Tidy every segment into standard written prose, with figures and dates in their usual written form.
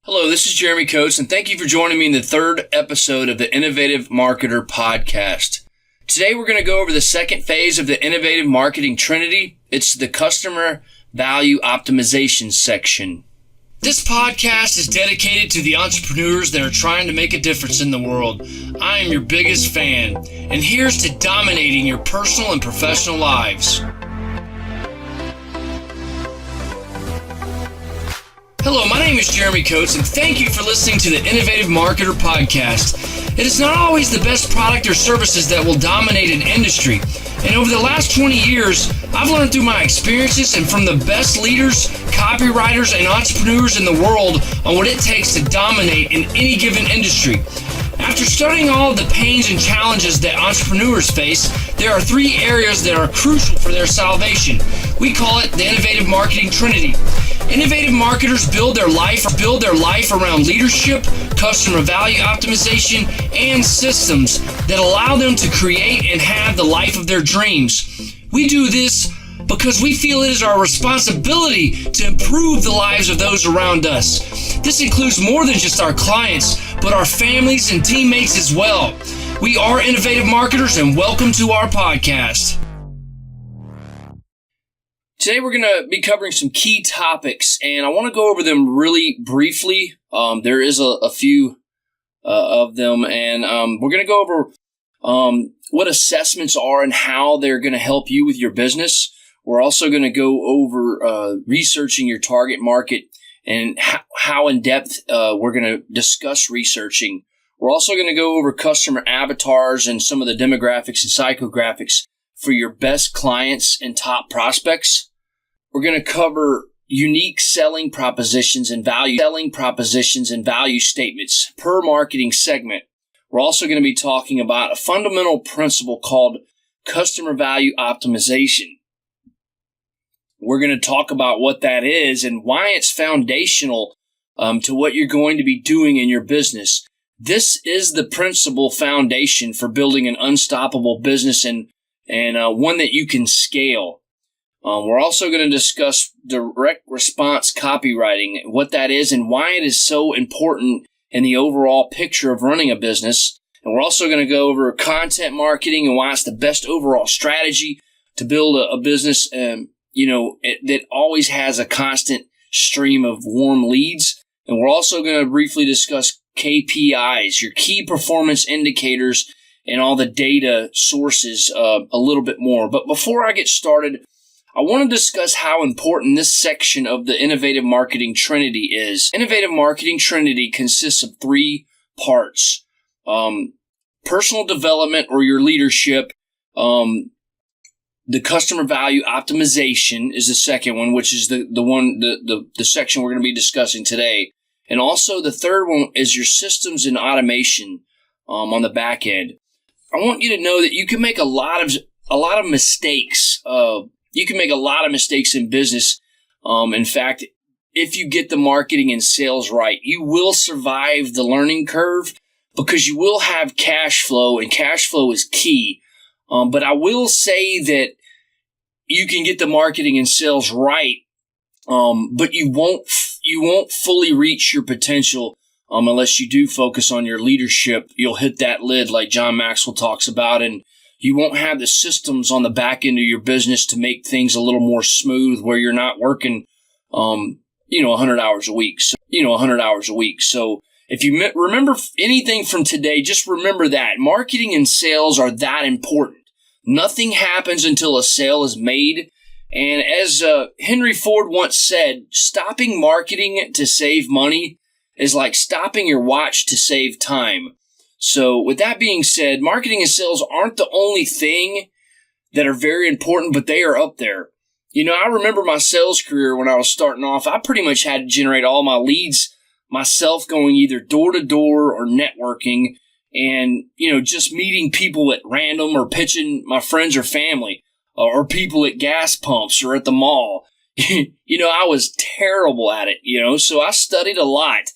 Hello, this is Jeremy Coates, and thank you for joining me in the third episode of the Innovative Marketer Podcast. Today, we're going to go over the second phase of the Innovative Marketing Trinity. It's the Customer Value Optimization section. This podcast is dedicated to the entrepreneurs that are trying to make a difference in the world. I am your biggest fan, and here's to dominating your personal and professional lives. Hello, my name is Jeremy Coates, and thank you for listening to the Innovative Marketer Podcast. It is not always the best product or services that will dominate an industry. And over the last 20 years, I've learned through my experiences and from the best leaders, copywriters, and entrepreneurs in the world on what it takes to dominate in any given industry. After studying all of the pains and challenges that entrepreneurs face, there are three areas that are crucial for their salvation. We call it the Innovative Marketing Trinity. Innovative marketers build their life around leadership, customer value optimization, and systems that allow them to create and have the life of their dreams. We do this because we feel it is our responsibility to improve the lives of those around us. This includes more than just our clients, but our families and teammates as well. We are innovative marketers, and welcome to our podcast. Today we're going to be covering some key topics, and I want to go over them really briefly. There is a few of them, and we're going to go over what assessments are and how they're going to help you with your business. We're also going to go over researching your target market and how in depth we're going to discuss researching. We're also going to go over customer avatars and some of the demographics and psychographics for your best clients and top prospects. We're going to cover unique selling propositions and value statements per marketing segment. We're also going to be talking about a fundamental principle called customer value optimization. We're going to talk about what that is and why it's foundational to what you're going to be doing in your business. This is the principal foundation for building an unstoppable business and one that you can scale. We're also going to discuss direct response copywriting, what that is and why it is so important in the overall picture of running a business. And we're also going to go over content marketing and why it's the best overall strategy to build a business, that always has a constant stream of warm leads. And we're also going to briefly discuss KPIs, your key performance indicators, and all the data sources a little bit more. But before I get started, I want to discuss how important this section of the Innovative Marketing Trinity is. Innovative Marketing Trinity consists of three parts. Personal development or your leadership. The customer value optimization is the second one, which is the section we're going to be discussing today. And also the third one is your systems and automation on the back end. I want you to know that you can make a lot of mistakes. You can make a lot of mistakes in business. In fact, if you get the marketing and sales right, you will survive the learning curve because you will have cash flow, and cash flow is key. But I will say that you can get the marketing and sales right, but you won't fully reach your potential unless you do focus on your leadership. You'll hit that lid like John Maxwell talks about, and you won't have the systems on the back end of your business to make things a little more smooth where you're not working, 100 hours a week. So if you remember anything from today, just remember that marketing and sales are that important. Nothing happens until a sale is made. And as Henry Ford once said, stopping marketing to save money is like stopping your watch to save time. So with that being said, marketing and sales aren't the only thing that are very important, but they are up there. I remember my sales career when I was starting off. I pretty much had to generate all my leads myself, going either door to door or networking and, just meeting people at random or pitching my friends or family or people at gas pumps or at the mall. I was terrible at it, so I studied a lot.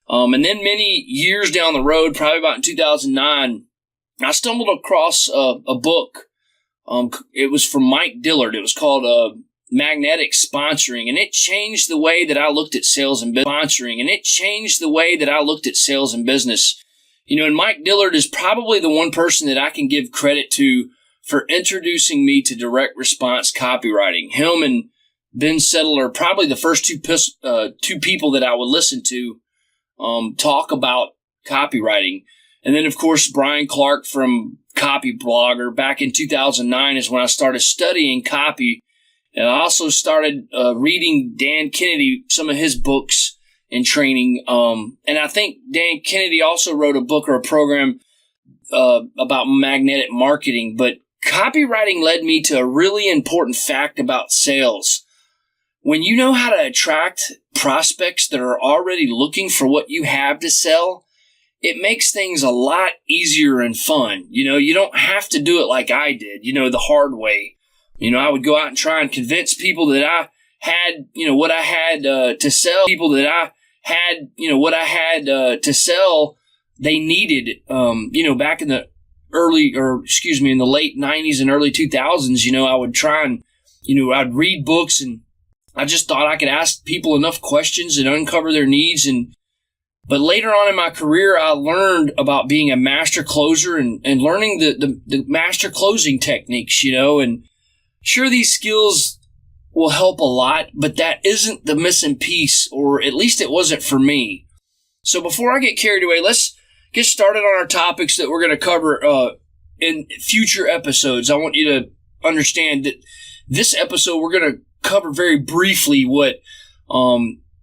And then many years down the road, probably about in 2009, I stumbled across a book. It was from Mike Dillard. It was called magnetic sponsoring, and it changed the way that I looked at sales and business. And Mike Dillard is probably the one person that I can give credit to for introducing me to direct response copywriting. Him and Ben Settle are probably the first two people that I would listen to talk about copywriting. And then, of course, Brian Clark from Copy Blogger. Back in 2009 is when I started studying copy. And I also started reading Dan Kennedy, some of his books and training. And I think Dan Kennedy also wrote a book or a program about magnetic marketing. But copywriting led me to a really important fact about sales. When you know how to attract prospects that are already looking for what you have to sell, it makes things a lot easier and fun. You don't have to do it like I did, the hard way. I would go out and try and convince people that I had, what I had to sell. People that I had, what I had to sell, they needed, back in the in the late 90s and early 2000s, I would try and, I'd read books, and I just thought I could ask people enough questions and uncover their needs. But later on in my career, I learned about being a master closer and learning the master closing techniques, and sure, these skills will help a lot, but that isn't the missing piece, or at least it wasn't for me. So before I get carried away, let's get started on our topics that we're going to cover in future episodes. I want you to understand that this episode, we're going to cover very briefly what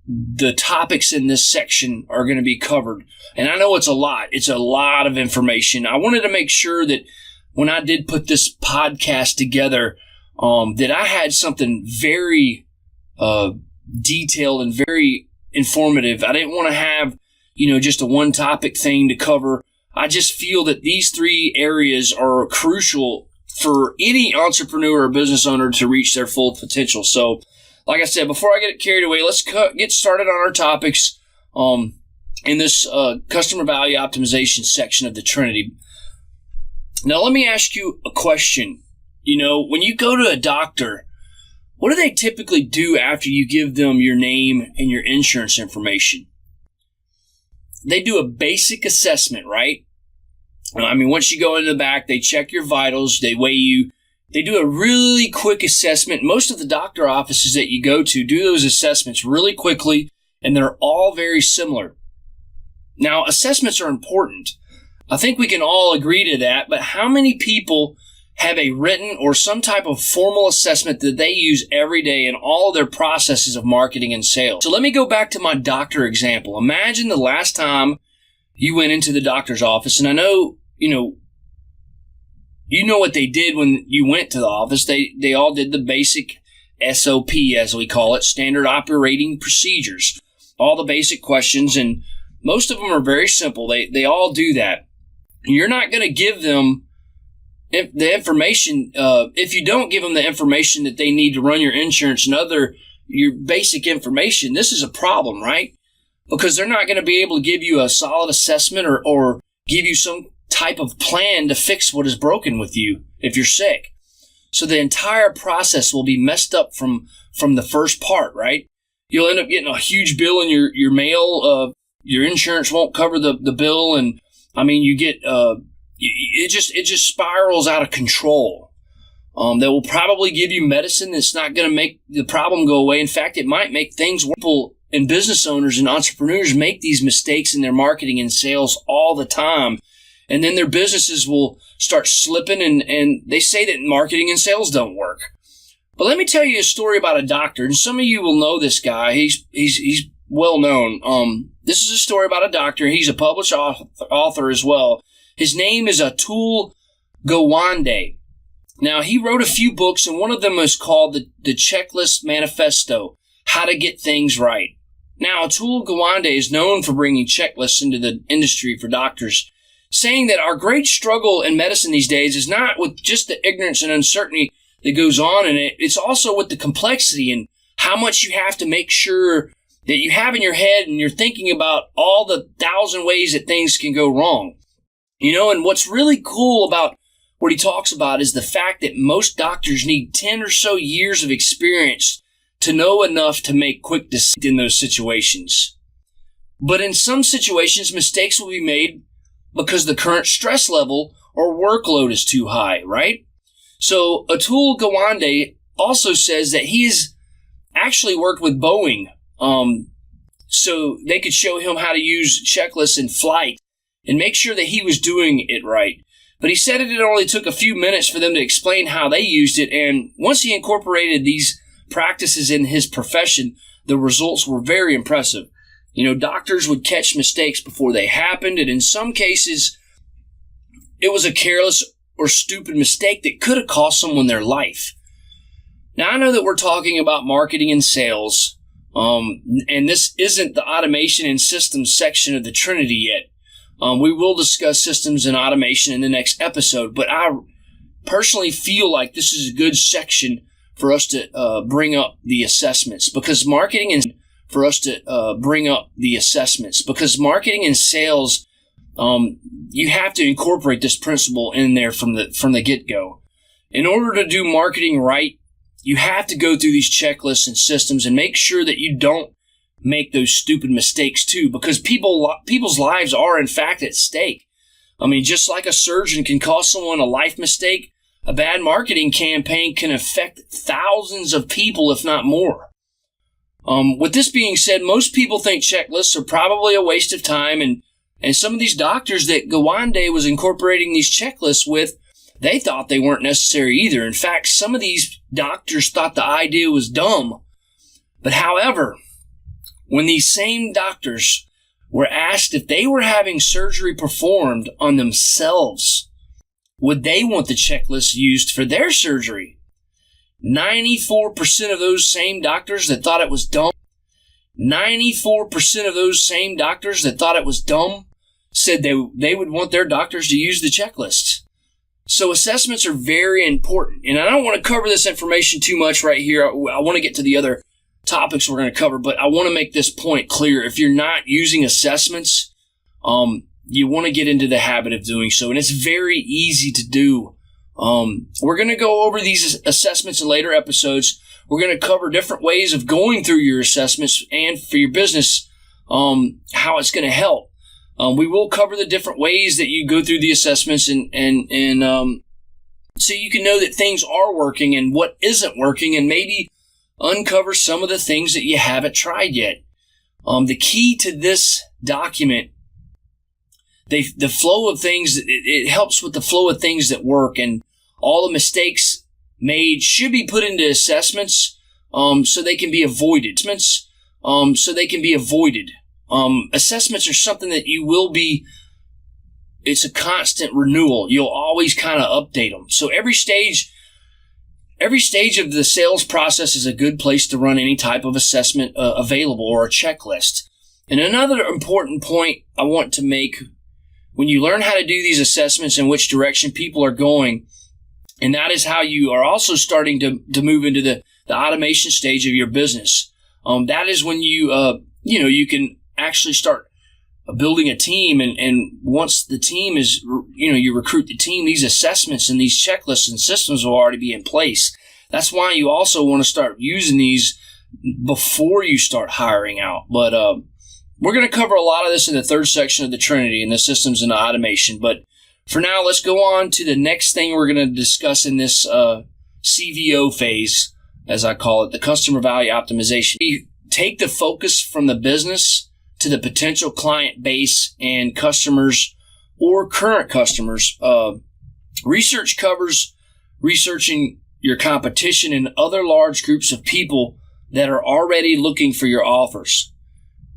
the topics in this section are going to be covered. And I know it's a lot. It's a lot of information. I wanted to make sure that when I did put this podcast together, that I had something very detailed and very informative. I didn't want to have, just a one topic thing to cover. I just feel that these three areas are crucial for any entrepreneur or business owner to reach their full potential. So, like I said, before I get carried away, let's get started on our topics in this customer value optimization section of the Trinity. Now, let me ask you a question. When you go to a doctor, what do they typically do after you give them your name and your insurance information? They do a basic assessment, right? Once you go in the back, they check your vitals, they weigh you. They do a really quick assessment. Most of the doctor offices that you go to do those assessments really quickly, and they're all very similar. Now, assessments are important. I think we can all agree to that, but how many people have a written or some type of formal assessment that they use every day in all of their processes of marketing and sales? So let me go back to my doctor example. Imagine the last time you went into the doctor's office, and I know, you know what they did when you went to the office. They all did the basic SOP, as we call it, standard operating procedures, all the basic questions, and most of them are very simple. They all do that. You're not going to give them the information, if you don't give them the information that they need to run your insurance and your basic information, this is a problem, right? Because they're not going to be able to give you a solid assessment or give you some type of plan to fix what is broken with you if you're sick. So the entire process will be messed up from the first part, right? You'll end up getting a huge bill in your mail. Your insurance won't cover the bill, and you get it just spirals out of control. They will probably give you medicine that's not going to make the problem go away. In fact, it might make things worse. People and business owners and entrepreneurs make these mistakes in their marketing and sales all the time. And then their businesses will start slipping, and they say that marketing and sales don't work. But let me tell you a story about a doctor, and some of you will know this guy. He's well known. This is a story about a doctor. He's a published author as well. His name is Atul Gawande. Now, he wrote a few books, and one of them is called the Checklist Manifesto, How to Get Things Right. Now, Atul Gawande is known for bringing checklists into the industry for doctors, saying that our great struggle in medicine these days is not with just the ignorance and uncertainty that goes on in it. It's also with the complexity and how much you have to make sure that you have in your head, and you're thinking about all the 1,000 ways that things can go wrong. And what's really cool about what he talks about is the fact that most doctors need 10 or so years of experience to know enough to make quick decisions in those situations. But in some situations, mistakes will be made because the current stress level or workload is too high, right? So Atul Gawande also says that he has actually worked with Boeing so they could show him how to use checklists in flight and make sure that he was doing it right. But he said it only took a few minutes for them to explain how they used it, and once he incorporated these practices in his profession, the results were very impressive. Doctors would catch mistakes before they happened, and in some cases, it was a careless or stupid mistake that could have cost someone their life. Now, I know that we're talking about marketing and sales, and this isn't the automation and systems section of the Trinity yet. We will discuss systems and automation in the next episode, but I personally feel like this is a good section for us to bring up the assessments, because marketing and sales, you have to incorporate this principle in there from the get-go. In order to do marketing right, you have to go through these checklists and systems and make sure that you don't make those stupid mistakes too, because people's lives are in fact at stake. Just like a surgeon can cost someone a life mistake, a bad marketing campaign can affect thousands of people, if not more. With this being said, most people think checklists are probably a waste of time, and some of these doctors that Gawande was incorporating these checklists with, they thought they weren't necessary either. In fact, some of these doctors thought the idea was dumb. But however, when these same doctors were asked if they were having surgery performed on themselves, would they want the checklist used for their surgery? 94% of those same doctors that thought it was dumb, said they would want their doctors to use the checklists. So assessments are very important. And I don't want to cover this information too much right here. I want to get to the other topics we're going to cover, but I want to make this point clear. If you're not using assessments, you want to get into the habit of doing so. And it's very easy to do. We're going to go over these assessments in later episodes. We're going to cover different ways of going through your assessments and for your business, how it's going to help. We will cover the different ways that you go through the assessments and so you can know that things are working and what isn't working, and maybe uncover some of the things that you haven't tried yet. The key to this document, the flow of things, it helps with the flow of things that work, and all the mistakes made should be put into assessments so they can be avoided. Assessments are something that it's a constant renewal. You'll always kind of update them. So every stage of the sales process is a good place to run any type of assessment available, or a checklist. And another important point I want to make, when you learn how to do these assessments and which direction people are going, and that is how you are also starting to move into the automation stage of your business. That is when you can actually start building a team, and once the team is, you recruit the team, these assessments and these checklists and systems will already be in place. That's why you also want to start using these before you start hiring out. But we're going to cover a lot of this in the third section of the Trinity, and the systems and the automation. But for now, let's go on to the next thing we're going to discuss in this CVO phase, as I call it, the customer value optimization. We take the focus from the business to the potential client base and customers or current customers. Research covers researching your competition and other large groups of people that are already looking for your offers.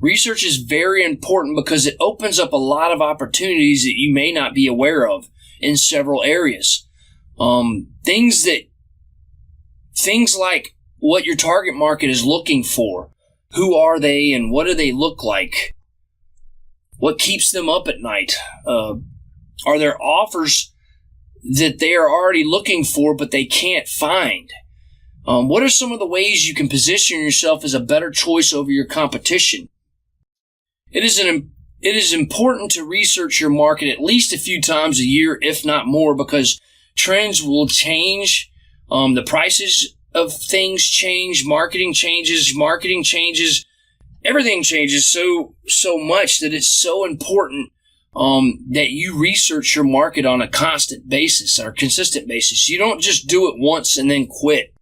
Research is very important because it opens up a lot of opportunities that you may not be aware of in several areas. Things like what your target market is looking for. Who are they and what do they look like? What keeps them up at night? Are there offers that they are already looking for but they can't find? What are some of the ways you can position yourself as a better choice over your competition? It is important to research your market at least a few times a year, if not more, because Trends will change. The prices of things change. Marketing changes. Everything changes so much that it's so important that you research your market on a constant basis or consistent basis. You don't just do it once and then quit.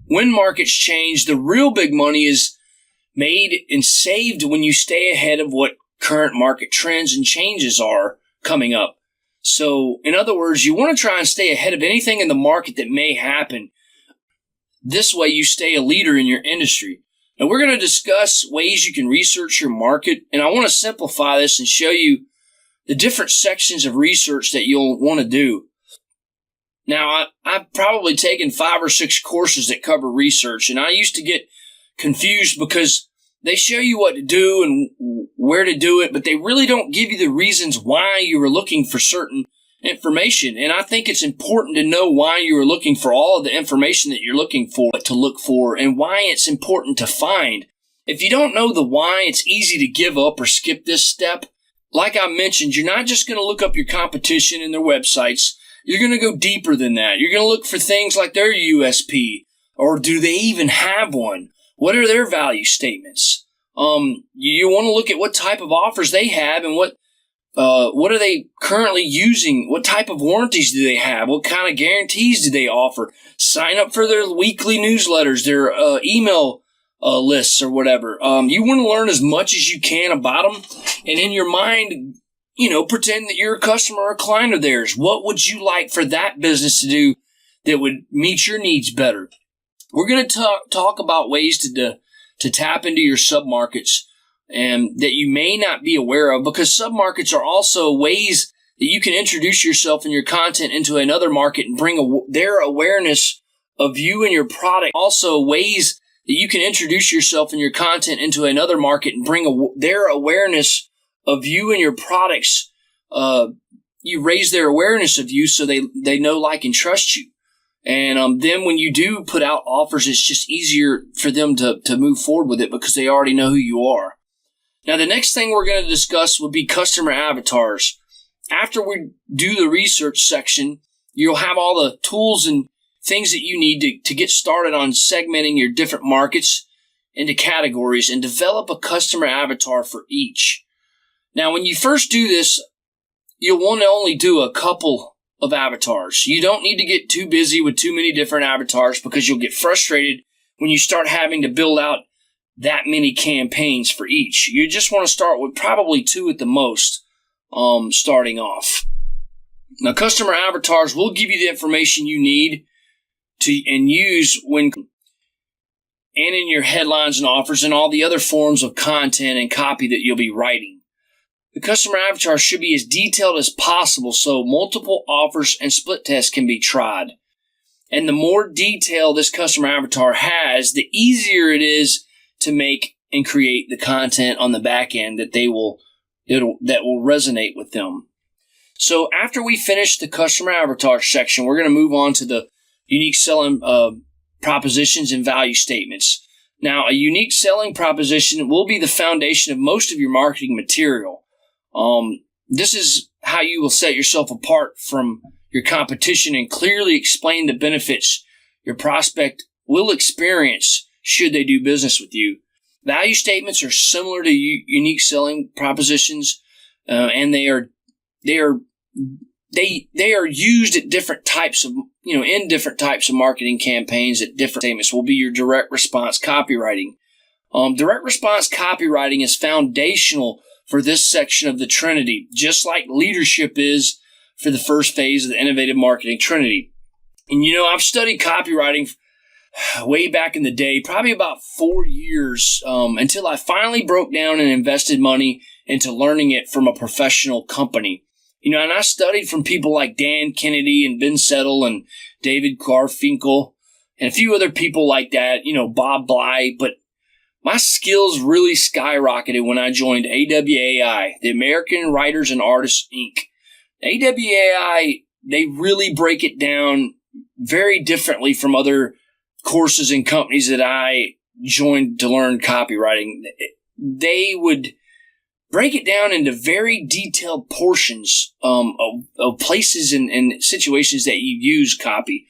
When markets change, the real big money is made and saved when you stay ahead of what current market trends and changes are coming up. So, in other words, you want to try and stay ahead of anything in the market that may happen. This way, you stay a leader in your industry. Now, we're going to discuss ways you can research your market, and I want to simplify this and show you the different sections of research that you'll want to do. Now, I've probably taken 5 or 6 courses that cover research, and I used to get confused because they show you what to do and where to do it, but they really don't give you the reasons why you were looking for certain information. And I think it's important to know why you are looking for all of the information that you're looking for, what to look for, and why it's important to find. If you don't know the why, it's easy to give up or skip this step. Like I mentioned, you're not just going to look up your competition and their websites. You're going to go deeper than that. You're going to look for things like their USP, or do they even have one? What are their value statements? You want to look at what type of offers they have and what are they currently using? What type of warranties do they have? What kind of guarantees do they offer? Sign up for their weekly newsletters, their email lists or whatever. You want to learn as much as you can about them, and in your mind, pretend that you're a customer or a client of theirs. What would you like for that business to do that would meet your needs better? We're going to talk about ways to tap into your submarkets and that you may not be aware of, because submarkets are also ways that you can introduce yourself and your content into another market and bring their awareness of you and your product. Also ways that you can introduce yourself and your content into another market and bring their awareness of you and your products. You raise their awareness of you so they know, like, and trust you. And then when you do put out offers, it's just easier for them to move forward with it because they already know who you are. Now, the next thing we're going to discuss would be customer avatars. After we do the research section, you'll have all the tools and things that you need to get started on segmenting your different markets into categories and develop a customer avatar for each. Now, when you first do this, you'll want to only do a couple of avatars. You don't need to get too busy with too many different avatars because you'll get frustrated when you start having to build out that many campaigns for each. You just want to start with probably 2 at the most, starting off. Now, customer avatars will give you the information you need to and use when and in your headlines and offers and all the other forms of content and copy that you'll be writing. The customer avatar should be as detailed as possible so multiple offers and split tests can be tried. And the more detail this customer avatar has, the easier it is to make and create the content on the back end that will resonate with them. So after we finish the customer avatar section, we're going to move on to the unique selling propositions and value statements. Now, a unique selling proposition will be the foundation of most of your marketing material. This is how you will set yourself apart from your competition and clearly explain the benefits your prospect will experience should they do business with you. Value statements are similar to unique selling propositions, and they are used at different types of, in different types of marketing campaigns. At different statements will be your direct response copywriting. Direct response copywriting is foundational for this section of the Trinity, just like leadership is for the first phase of the innovative marketing Trinity. And I've studied copywriting way back in the day, probably about 4 years, until I finally broke down and invested money into learning it from a professional company. And I studied from people like Dan Kennedy and Ben Settle and David Garfinkel and a few other people like that, Bob Bly. But my skills really skyrocketed when I joined AWAI, the American Writers and Artists, Inc. AWAI, they really break it down very differently from other courses and companies that I joined to learn copywriting. They would break it down into very detailed portions of places and situations that you use copy.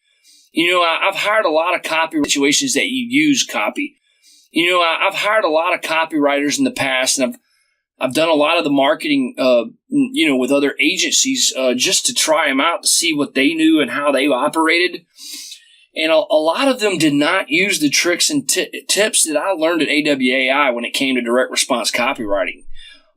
I've hired a lot of situations that you use copy. I've hired a lot of copywriters in the past, and I've done a lot of the marketing, with other agencies, just to try them out to see what they knew and how they operated. And a lot of them did not use the tricks and tips that I learned at AWAI when it came to direct response copywriting.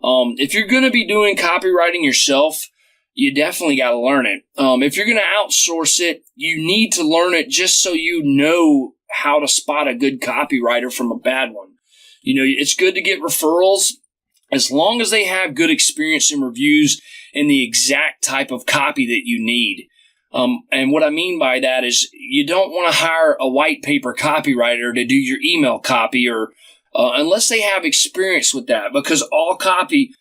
If you're going to be doing copywriting yourself, you definitely got to learn it. If you're going to outsource it, you need to learn it just so you know how to spot a good copywriter from a bad one. It's good to get referrals as long as they have good experience and reviews and the exact type of copy that you need. And what I mean by that is you don't want to hire a white paper copywriter to do your email copy or unless they have experience with that, because all copy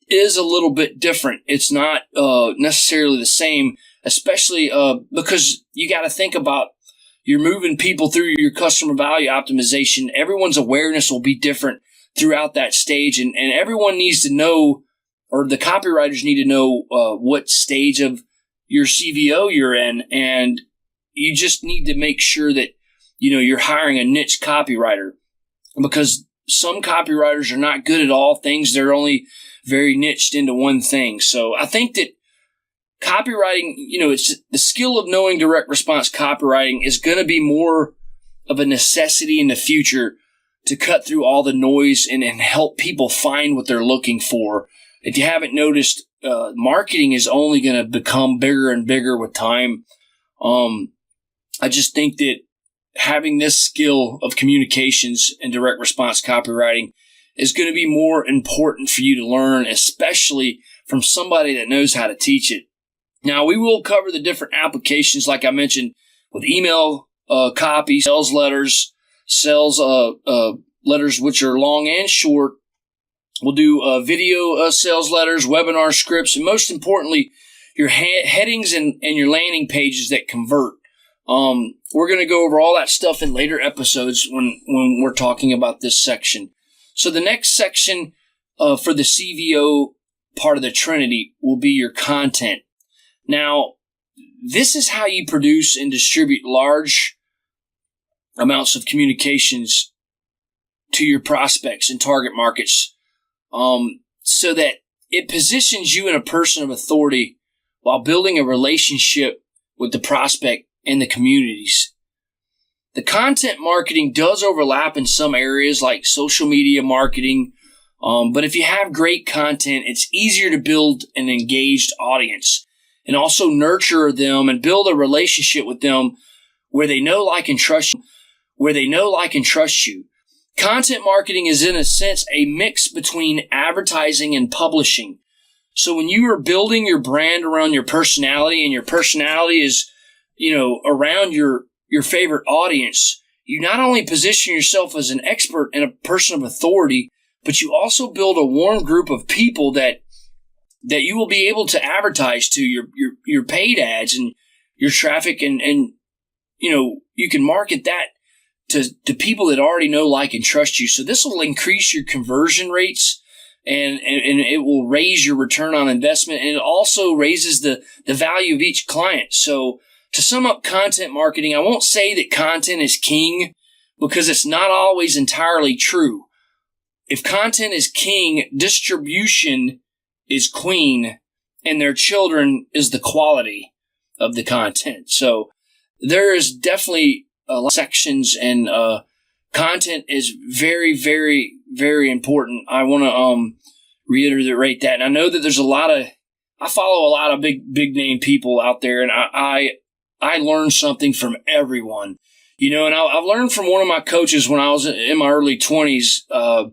is a little bit different. It's not necessarily the same, especially because you got to think about you're moving people through your customer value optimization. Everyone's awareness will be different throughout that stage, and everyone needs to know, or the copywriters need to know what stage of your CVO you're in, and you just need to make sure that you're hiring a niche copywriter, because some copywriters are not good at all things. They're only very niched into one thing. So I think that copywriting, it's the skill of knowing direct response copywriting is going to be more of a necessity in the future to cut through all the noise and help people find what they're looking for. If you haven't noticed, marketing is only going to become bigger and bigger with time. I just think that having this skill of communications and direct response copywriting is going to be more important for you to learn, especially from somebody that knows how to teach it. Now, we will cover the different applications, like I mentioned, with email copy, sales letters, sales letters which are long and short. We'll do video sales letters, webinar scripts, and most importantly, your headings and your landing pages that convert. We're going to go over all that stuff in later episodes when we're talking about this section. So the next section for the CVO part of the Trinity will be your content. Now, this is how you produce and distribute large amounts of communications to your prospects and target markets, so that it positions you in a person of authority while building a relationship with the prospect and the communities. The content marketing does overlap in some areas like social media marketing, but if you have great content, it's easier to build an engaged audience and also nurture them and build a relationship with them where they know, like, and trust you. Content marketing is, in a sense, a mix between advertising and publishing. So when you are building your brand around your personality, and your personality is, around your favorite audience, you not only position yourself as an expert and a person of authority, but you also build a warm group of people that you will be able to advertise to, your paid ads and your traffic, and you can market that to people that already know, like, and trust you. So this will increase your conversion rates, and it will raise your return on investment, and it also raises the value of each client. So to sum up content marketing, I won't say that content is king, because it's not always entirely true. If content is king, distribution is queen, and their children is the quality of the content. So there is definitely a lot of sections, and content is very, very, very important. I want to reiterate that. And I know that there's I follow a lot of big name people out there, and I learn something from everyone, and I've learned from one of my coaches when I was in my early 20s.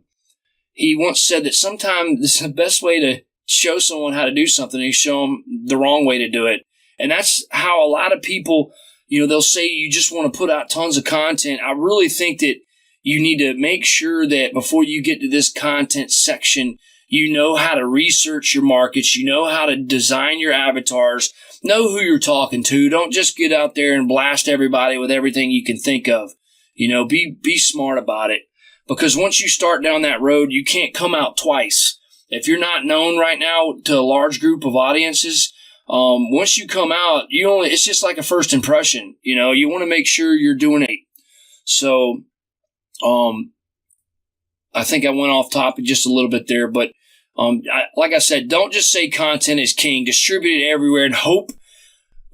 He once said that sometimes the best way to show someone how to do something is show them the wrong way to do it. And that's how a lot of people, they'll say you just want to put out tons of content. I really think that you need to make sure that before you get to this content section, you know how to research your markets, you know how to design your avatars, know who you're talking to. Don't just get out there and blast everybody with everything you can think of. Be smart about it, because once you start down that road, you can't come out twice. If you're not known right now to a large group of audiences, once you come out, it's just like a first impression. You want to make sure you're doing it. So, I think I went off topic just a little bit there, but like I said, don't just say content is king. Distribute it everywhere and hope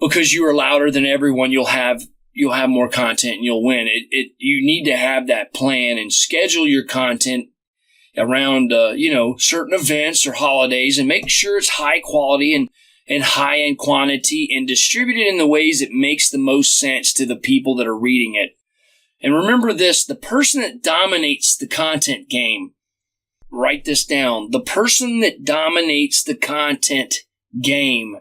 because you are louder than everyone, you'll have more content and you'll win. You need to have that plan and schedule your content around certain events or holidays, and make sure it's high quality and high in quantity, and distribute it in the ways that makes the most sense to the people that are reading it. And remember this, the person that dominates the content game, write this down, the person that dominates the content game,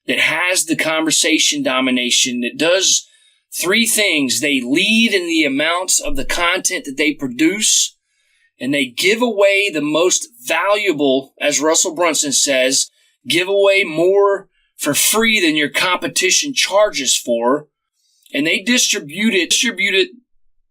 that has the conversation domination, that does three things. They lead in the amounts of the content that they produce, and they give away the most valuable, as Russell Brunson says, give away more for free than your competition charges for, and they distributed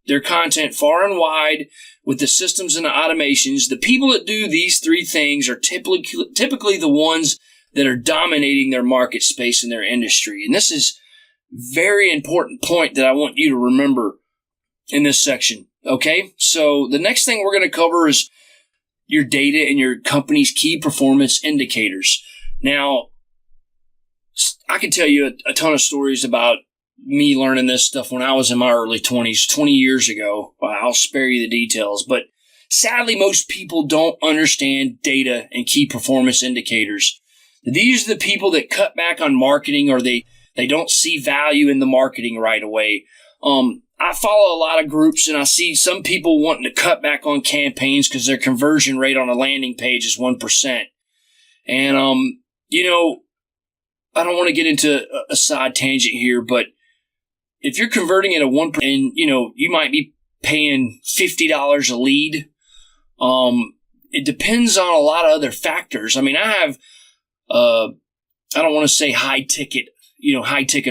their content far and wide with the systems and the automations. The people that do these three things are typically the ones that are dominating their market space in their industry. And this is a very important point that I want you to remember in this section. Okay, so the next thing we're going to cover is your data and your company's key performance indicators. Now, I can tell you a ton of stories about me learning this stuff when I was in my early 20s, 20 years ago. I'll spare you the details, but sadly, most people don't understand data and key performance indicators. These are the people that cut back on marketing, or they don't see value in the marketing right away. I follow a lot of groups, and I see some people wanting to cut back on campaigns because their conversion rate on a landing page is 1%. And, I don't want to get into a side tangent here, but if you're converting at a 1%, and, you might be paying $50 a lead, it depends on a lot of other factors. I mean, I have, I don't want to say high ticket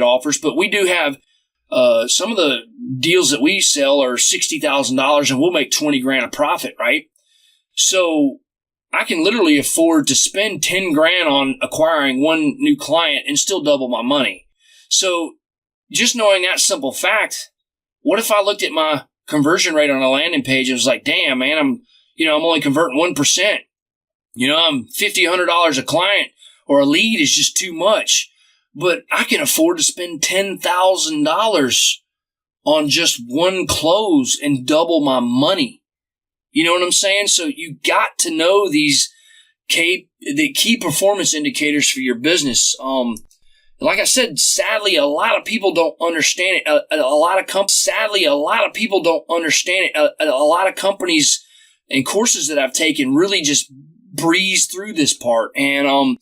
offers, but we do have, some of the deals that we sell are $60,000 and we'll make $20,000 a profit, right? So I can literally afford to spend $10,000 on acquiring one new client and still double my money. So just knowing that simple fact, what if I looked at my conversion rate on a landing page and was like, damn, man, I'm only converting 1%. I'm $50, $100 a client or a lead is just too much. But I can afford to spend $10,000 on just one close and double my money. You know what I'm saying? So you got to know the key performance indicators for your business. Like I said, sadly, a lot of people don't understand it. A lot of people don't understand it. A lot of companies and courses that I've taken really just breeze through this part. And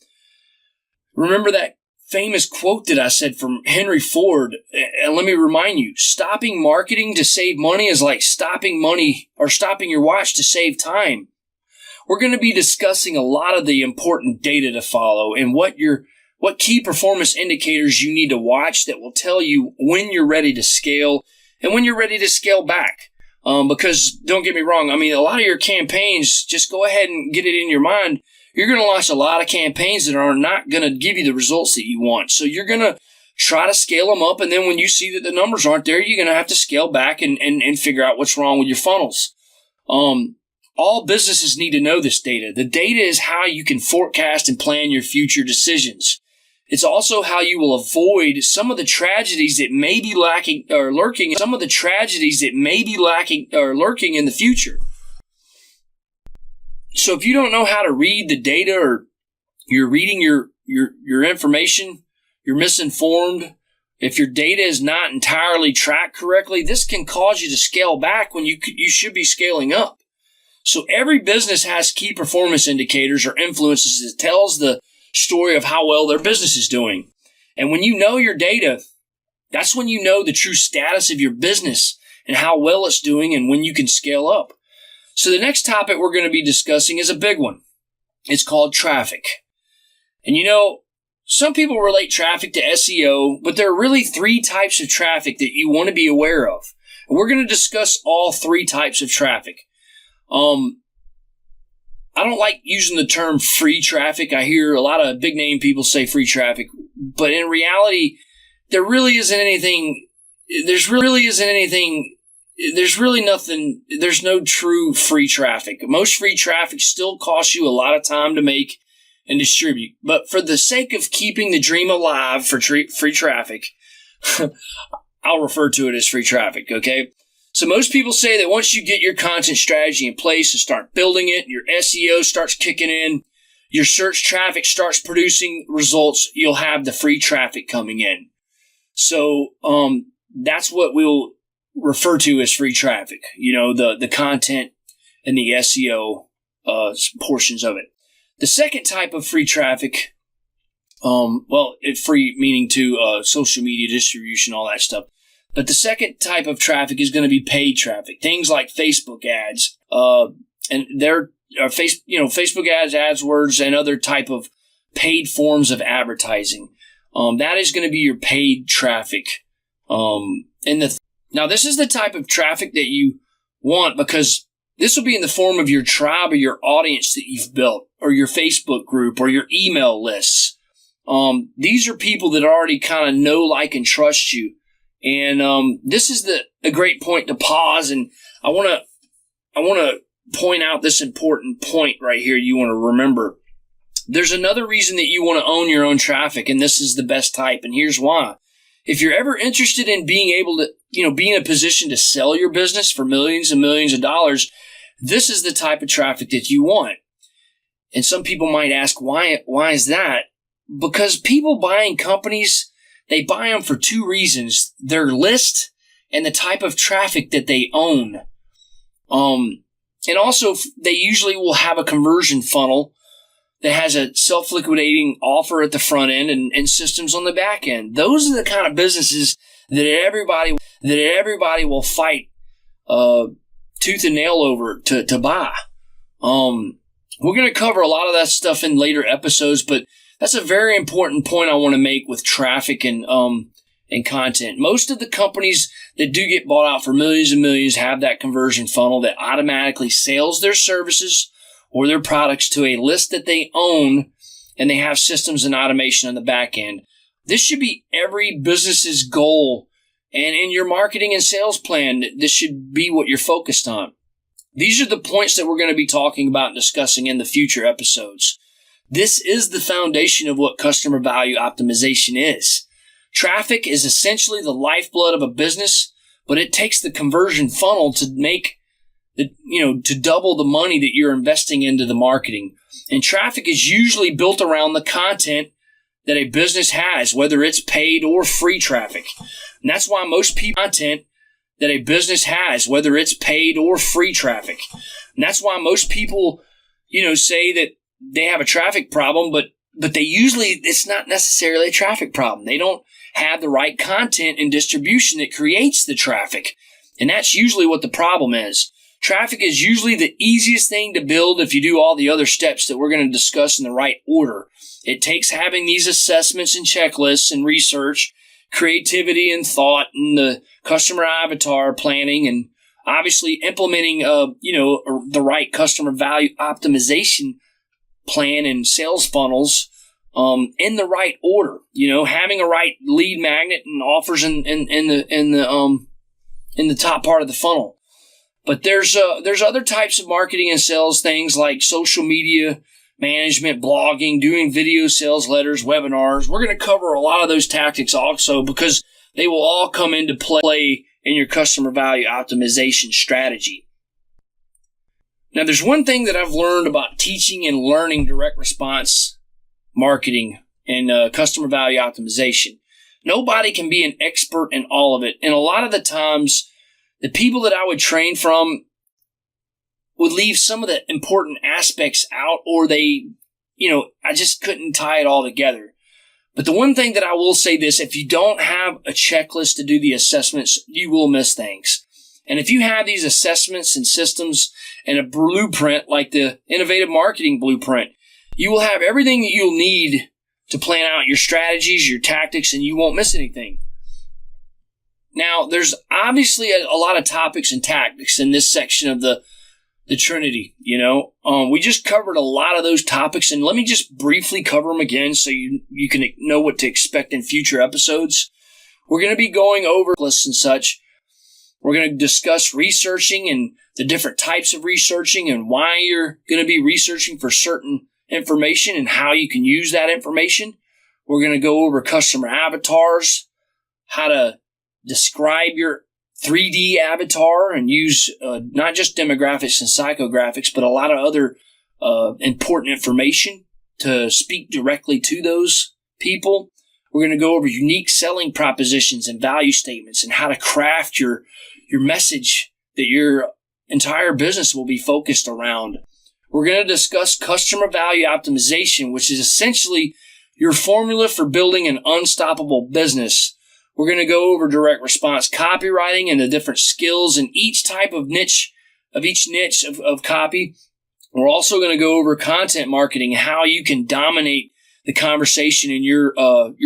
remember that famous quote that I said from Henry Ford. And let me remind you, stopping marketing to save money is like stopping your watch to save time. We're going to be discussing a lot of the important data to follow and what key performance indicators you need to watch that will tell you when you're ready to scale and when you're ready to scale back. Because don't get me wrong, I mean, a lot of your campaigns, just go ahead and get it in your mind. You're going to launch a lot of campaigns that are not going to give you the results that you want. So you're going to try to scale them up. And then when you see that the numbers aren't there, you're going to have to scale back and figure out what's wrong with your funnels. All businesses need to know this data. The data is how you can forecast and plan your future decisions. It's also how you will avoid some of the tragedies that may be lurking in the future. So if you don't know how to read the data, or you're reading your information, you're misinformed. If your data is not entirely tracked correctly, this can cause you to scale back when you should be scaling up. So every business has key performance indicators or influences that tells the story of how well their business is doing. And when you know your data, that's when you know the true status of your business and how well it's doing and when you can scale up. So the next topic we're going to be discussing is a big one. It's called traffic. And some people relate traffic to SEO, but there are really three types of traffic that you want to be aware of. And we're going to discuss all three types of traffic. I don't like using the term free traffic. I hear a lot of big name people say free traffic, but in reality, there really isn't anything. There's really nothing. There's no true free traffic. Most free traffic still costs you a lot of time to make and distribute. But for the sake of keeping the dream alive for free traffic, I'll refer to it as free traffic, okay? So most people say that once you get your content strategy in place and start building it, your SEO starts kicking in, your search traffic starts producing results, you'll have the free traffic coming in. So that's what we'll refer to as free traffic, the content and the SEO portions of it. The second type of free traffic, free meaning to social media distribution, all that stuff. But the second type of traffic is going to be paid traffic, things like Facebook ads, and their Facebook ads, AdWords, and other type of paid forms of advertising. That is going to be your paid traffic. Now, this is the type of traffic that you want because this will be in the form of your tribe or your audience that you've built, or your Facebook group, or your email lists. These are people that already kind of know, like, and trust you. And this is a great point to pause, and I want to point out this important point right here you want to remember. There's another reason that you want to own your own traffic, and this is the best type, and here's why. If you're ever interested in being able to, be in a position to sell your business for millions and millions of dollars, this is the type of traffic that you want. And some people might ask, why is that? Because people buying companies, they buy them for two reasons: their list and the type of traffic that they own. And also, they usually will have a conversion funnel that has a self-liquidating offer at the front end and systems on the back end. Those are the kind of businesses that everybody will fight tooth and nail over to buy. We're going to cover a lot of that stuff in later episodes, but that's a very important point I want to make with traffic and content. Most of the companies that do get bought out for millions and millions have that conversion funnel that automatically sells their services or their products to a list that they own, and they have systems and automation on the back end. This should be every business's goal, and in your marketing and sales plan, this should be what you're focused on. These are the points that we're going to be talking about and discussing in the future episodes. This is the foundation of what customer value optimization is. Traffic is essentially the lifeblood of a business, but it takes the conversion funnel to make to double the money that you're investing into the marketing. And traffic is usually built around the content that a business has, whether it's paid or free traffic. And that's why most people content that a business has, whether it's paid or free traffic. And that's why most people, say that they have a traffic problem, but it's not necessarily a traffic problem. They don't have the right content and distribution that creates the traffic. And that's usually what the problem is. Traffic is usually the easiest thing to build if you do all the other steps that we're going to discuss in the right order. It takes having these assessments and checklists and research, creativity and thought, and the customer avatar planning, and obviously implementing, the right customer value optimization plan and sales funnels in the right order. Having a right lead magnet and offers in the top part of the funnel. But there's other types of marketing and sales things like social media management, blogging, doing video sales letters, webinars. We're going to cover a lot of those tactics also because they will all come into play in your customer value optimization strategy. Now, there's one thing that I've learned about teaching and learning direct response marketing and customer value optimization. Nobody can be an expert in all of it. And a lot of the times, the people that I would train from would leave some of the important aspects out, or I just couldn't tie it all together. But the one thing that I will say this, if you don't have a checklist to do the assessments, you will miss things. And if you have these assessments and systems and a blueprint like the Innovative Marketing Blueprint, you will have everything that you'll need to plan out your strategies, your tactics, and you won't miss anything. Now, there's obviously a lot of topics and tactics in this section of the the Trinity. We just covered a lot of those topics, and let me just briefly cover them again so you can know what to expect in future episodes. We're going to be going over lists and such. We're going to discuss researching and the different types of researching and why you're going to be researching for certain information and how you can use that information. We're going to go over customer avatars, how to describe your 3D avatar and use not just demographics and psychographics, but a lot of other important information to speak directly to those people. We're going to go over unique selling propositions and value statements and how to craft your message that your entire business will be focused around. We're going to discuss customer value optimization, which is essentially your formula for building an unstoppable business. We're going to go over direct response copywriting and the different skills in each type of niche of copy. We're also going to go over content marketing, how you can dominate the conversation in your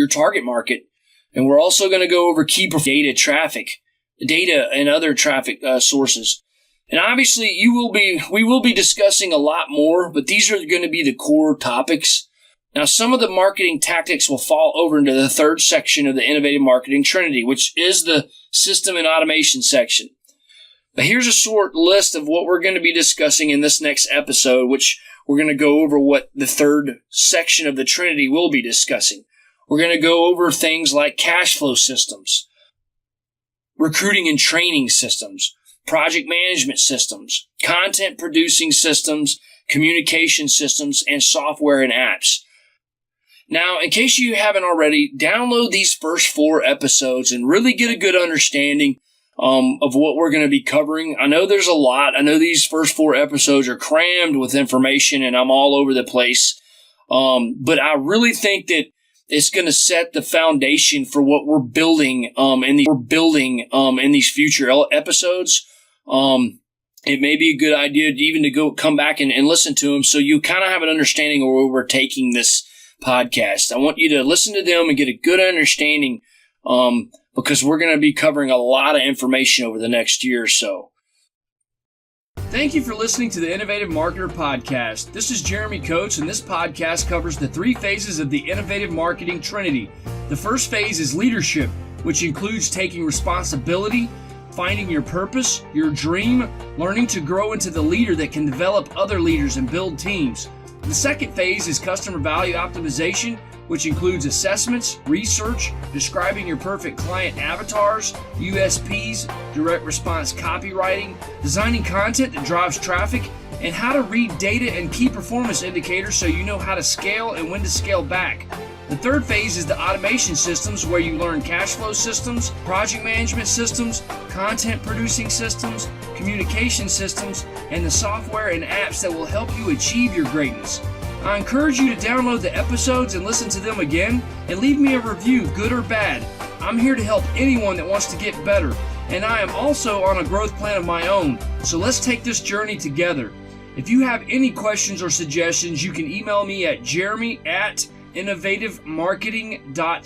target market. And we're also going to go over key data and other traffic sources. And obviously we will be discussing a lot more, but these are going to be the core topics. Now, some of the marketing tactics will fall over into the third section of the Innovative Marketing Trinity, which is the system and automation section. But here's a short list of what we're going to be discussing in this next episode, which we're going to go over what the third section of the Trinity will be discussing. We're going to go over things like cash flow systems, recruiting and training systems, project management systems, content producing systems, communication systems, and software and apps. Now, in case you haven't already, download these first 4 episodes and really get a good understanding of what we're going to be covering. I know there's a lot. I know these first 4 episodes are crammed with information and I'm all over the place. But I really think that it's going to set the foundation for what we're building in these future episodes. It may be a good idea to come back and listen to them so you kind of have an understanding of where we're taking this podcast. I want you to listen to them and get a good understanding because we're going to be covering a lot of information over the next year or so. Thank you for listening to the Innovative Marketer Podcast. This is Jeremy Coates, and this podcast covers the 3 phases of the Innovative Marketing Trinity. The first phase is leadership, which includes taking responsibility, finding your purpose, your dream, learning to grow into the leader that can develop other leaders and build teams. The second phase is customer value optimization, which includes assessments, research, describing your perfect client avatars, USPs, direct response copywriting, designing content that drives traffic, and how to read data and key performance indicators so you know how to scale and when to scale back. The third phase is the automation systems, where you learn cash flow systems, project management systems, content producing systems, communication systems, and the software and apps that will help you achieve your greatness. I encourage you to download the episodes and listen to them again, and leave me a review, good or bad. I'm here to help anyone that wants to get better, and I am also on a growth plan of my own, so let's take this journey together. If you have any questions or suggestions, you can email me at jeremy@innovativemarketing.com.